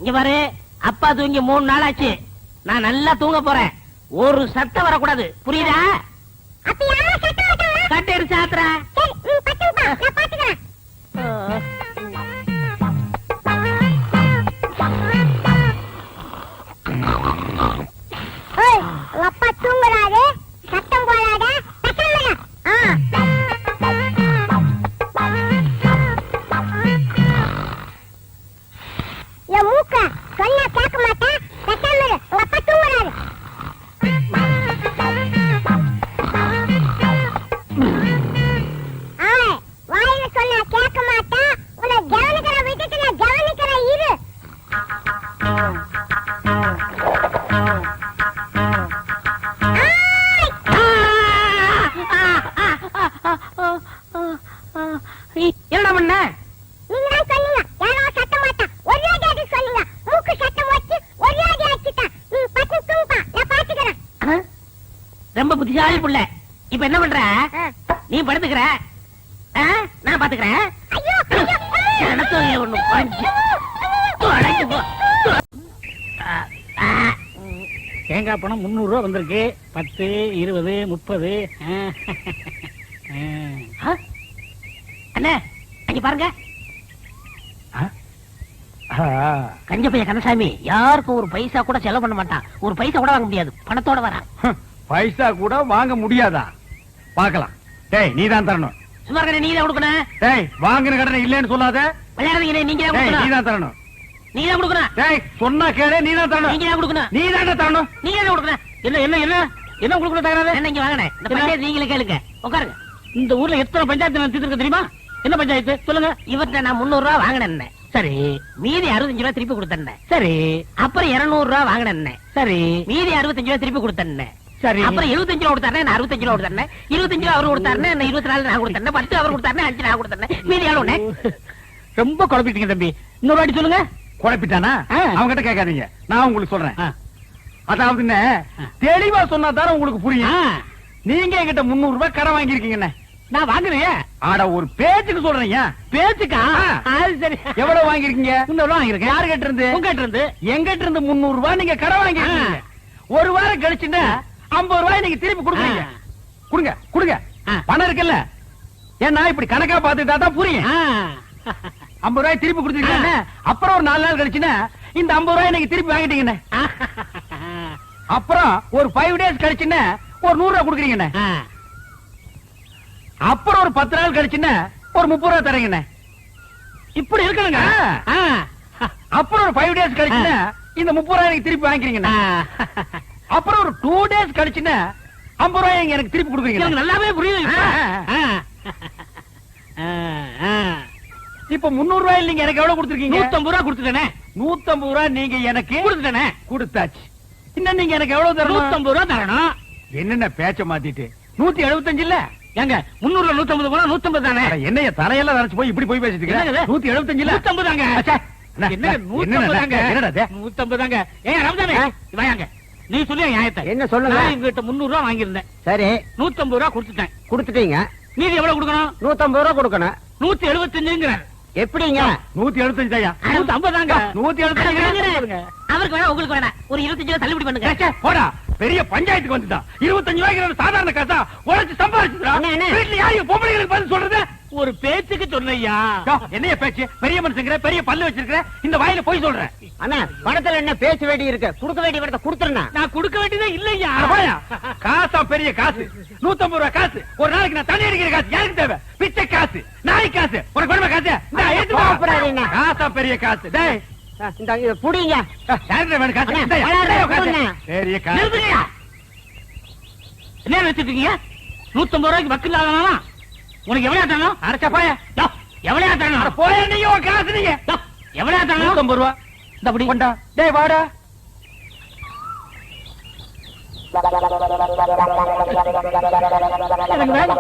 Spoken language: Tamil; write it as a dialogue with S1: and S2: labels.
S1: இங்க பாரு, அப்பா தூங்கி 3 நாள் ஆச்சு. நான் நல்லா தூங்க போறேன். ஒரு சத்தம் வரக்கூடாது, புரியுதா? கட்டு எடுத்து சாத்துற.
S2: அப்பா தூங்குறாரு, சத்தம் போடாத. என் மூக்க சொன்னா கேட்க மாட்டேன். உங்க அப்பா தூங்குறாரு. வாயில சொன்னா கேட்க மாட்டேன். உன்னை கவனிக்கிற விட்டுட்டு நான் கவனிக்கிற இரு.
S1: என்ன பண்ண?
S2: நீங்க தான் சொன்னீங்க யாரோ சத்த மாட்டான். ஒரே அடி சொன்னீங்க. மூக்கு சத்தம் வச்சு ஒரே அடி அடிச்சிட்டான். நீ பட்டு தூங்குப்பா, நான் பாத்துக்கிறேன்.
S1: ரொம்ப புத்திசாலி புள்ள. இப்ப என்ன பண்ற? நீ படுத்துக்கிற, நான் பாத்துக்கிறேன். எனக்கு ஒண்ணு பஞ்சு தொடங்கி போ.
S3: தேங்காய் பணம் 300 ரூபா வந்திருக்கு. 10, 20, 30.
S1: அண்ணே, அங்க பாருங்க. கஞ்ச பைய கந்தசாமி யாருக்கும் ஒரு பைசா கூட செலவு பண்ண மாட்டான். ஒரு பைசா கூட வாங்க முடியாது, பணத்தோட வரான்.
S4: பைசா கூட வாங்க முடியாதா? பாக்கலாம். டேய், நீதான் தரணும்.
S1: சும்மா இருக்க, நீதான் கொடுக்கணும்.
S4: டேய், வாங்கின கடனை இல்லன்னு சொல்லாத.
S1: விளையாடுறீங்க, நீங்க தான் கொடுக்கணும்.
S4: நீதான் தரணும்.
S1: நீதான் கொடுக்கணும்.
S4: டேய், சொன்னா கேளு, நீதான் தரணும்.
S1: நீங்க தான் கொடுக்கணும்.
S4: நீதான் தரணும்.
S1: நீங்க தான் கொடுக்கணும்.
S3: என்ன என்ன என்ன என்ன உங்களுக்கு தகராறு?
S1: என்ன இங்க வாங்கினேன். இந்த பஞ்சாயத்து நீங்களே கேளுங்க, உட்காருங்க.
S3: இந்த ஊர்ல எத்தனை பஞ்சாயத்து நடத்திட்டு இருக்க தெரியுமா? என்ன பஞ்சாயத்து சொல்லுங்க.
S1: இவர்கிட்ட நான் 300 ரூபா வாங்கினேன்.
S3: சரி.
S1: மீதி 65 ரூபா திருப்பி கொடுத்தேன்.
S3: சரி.
S1: அப்புறம் 200 ரூபா வாங்கினேன்.
S3: சரி.
S1: மீதி 65 ரூபா திருப்பி கொடுத்தேன்.
S3: சரி.
S1: அப்புறம் 75 ரூபா கொடுத்தாரு, நான் 65 ரூபா கொடுத்தேன். 25 ரூபா அவரு கொடுத்தாரு, நான் 24 நான் கொடுத்தேன். 10 அவர் கொடுத்தாரு, 5 நான் கொடுத்தேன். மீதி எவ்வளவு?
S3: ரொம்ப குழப்பிட்டீங்க தம்பி. இன்னொரு வாட்டி சொல்லுங்க.
S4: குழப்பிட்டானா? அவங்கிட்ட கேட்காதீங்க, நான் உங்களுக்கு சொல்றேன். அதாவது தெளிவா சொன்னா தானே உங்களுக்கு புரியும். நீங்க என்கிட்ட 300 ரூபாய் கடன் வாங்கிருக்கீங்க.
S3: நான் வாங்குறேன்.
S4: ஆட ஒரு பேச்சுக்கு சொல்றீங்க.
S3: பேச்சுக்கா? சரி.
S4: எவ்வளவு வாங்கிருக்கீங்க?
S3: 300 ரூபாய் வாங்கிருக்கேன்.
S4: யாரு கிட்ட இருந்து?
S3: உங்ககிட்ட இருந்து.
S4: எங்கிட்ட இருந்து 300 ரூபாய் நீங்க கடன் வாங்கிருக்கீங்க. ஒரு வாரம் கழிச்சுன்னா 50 ரூபாய் நீங்க திருப்பி கொடுக்குறீங்க. கொடுங்க கொடுங்க, பணம் இருக்குல்ல. ஏன்னா இப்படி கணக்கா பாத்துட்டா தான் புரியும். 50 ரூபாய் திருப்பி கொடுத்துருக்கீங்க. அப்புறம் ஒரு 4 நாள் கழிச்சுன்னா இந்த 50 ரூபாய் நீங்க திருப்பி வாங்கிட்டீங்க. அப்புறம் ஒரு 5 டேஸ் கழிச்சுன்னா ஒரு 100 ரூபாய் கொடுக்குறீங்க. அப்புறம் ஒரு 10 நாள் கழிச்சுன்னா ஒரு 30 ரூபாய் தரீங்க. இப்படி இருக்கணுங்க. அப்புறம் ஒரு 5 டேஸ் கழிச்சுன்னா இந்த 30 ரூபாய் எனக்கு திருப்பி வாங்கிக்கிறீங்க. அப்புறம் ஒரு 2 டேஸ் கழிச்சுன்னா 50 ரூபாய் எனக்கு திருப்பி கொடுக்குறீங்க.
S3: நல்லாவே புரியுது.
S4: இப்ப 300 ரூபாய் நீங்க எனக்கு எவ்வளவு கொடுத்துருக்கீங்க?
S3: 150 ரூபாய் கொடுத்துட்டேனே.
S4: 150 ரூபாய் நீங்க எனக்கு
S3: கொடுத்துட்டேனே.
S4: கொடுத்தாச்சு. இன்னும் நீங்க எனக்கு எவ்வளவு தரணும்?
S3: 150 ரூபாய் தரணும்.
S4: என்னென்ன பேச்ச மாத்திட்டு 175 இல்ல?
S3: ஏங்க 300 150 போனா 150 தானே.
S4: என்னைய தலையெல்லாம் நரைச்சு போய் இப்படி போய் பேசிட்டு இருக்க? 175 இல்ல?
S3: 150 தாங்க. என்னங்க 150 தாங்க.
S4: என்னடா
S3: 150 தாங்க. ஏங்க ரம்ஜானே வாங்க. நீ சொல்லு நியாயத்தை.
S5: என்ன சொல்லுங்க?
S3: நான் இவங்கிட்ட 300 ரூபாய் வாங்கியிருந்தேன்.
S5: சரி.
S3: 150 ரூபாய் கொடுத்துட்டேன்.
S5: கொடுத்துட்டீங்க.
S3: மீதி எவ்வளவு கொடுக்கணும்?
S5: 150 ரூபாய் கொடுக்கணும்.
S3: 175ங்கிறார்.
S5: எப்படிங்க?
S4: 175 தாயா?
S3: 150 தாங்க.
S4: 175.
S1: அவருக்கு வேணா உங்களுக்கு வேணா ஒரு 25 ரூபாய் தள்ளுபடி பண்ணுங்க.
S4: போடா, பெரிய பஞ்சாயத்துக்கு வந்துட்டா. 25 ரூபாய்க்கு சாதாரண காசா உழைச்சு சம்பாதிச்சுடா. வீட்டுல யாரையும் பொம்பளைங்களுக்கு பதில் சொல்றது?
S3: ஒரு பேச்சுக்கு சொன்னையா.
S4: என்னைய பேச்சு? பெரிய மனுஷங்கிற, பெரிய பல்லு வச்சிருக்கிற, இந்த வாயில போய் சொல்றேன்.
S5: அண்ணா பணத்துல என்ன பேச்சு வேண்டி இருக்கு? கொடுக்க வேண்டிய பணத்தை கொடுத்துறேன்.
S3: நான் கொடுக்க வேண்டியதே இல்லையா.
S4: காசா பெரிய காசு. 150 ரூபாய் காசு. ஒரு நாளைக்கு நான் தண்ணி அடிக்கிற காசு யாருக்கு தேவை? பிச்சை காசு, நாய் காசு, ஒரு குடும்ப காசு. காசா பெரிய காசு. டேய்
S5: இந்த இத புடிங்க.
S4: வேணும் காசு. பெரிய காசு.
S3: என்ன வச்சிருக்கீங்க? 150 ரூபாய்க்கு வக்கீல் ஆகலாம். உனக்கு எவ்வளவு தரணும்?
S4: அரைச்சா போய.
S3: எவ்வளவு தரணும்?
S4: போய நீங்க காசு. நீங்க
S3: எவ்வளவு தரணும்?
S4: 150 ரூபாய். இந்த அப்படி கொண்டா. டேய் வாடா. எனக்கு வேணும்.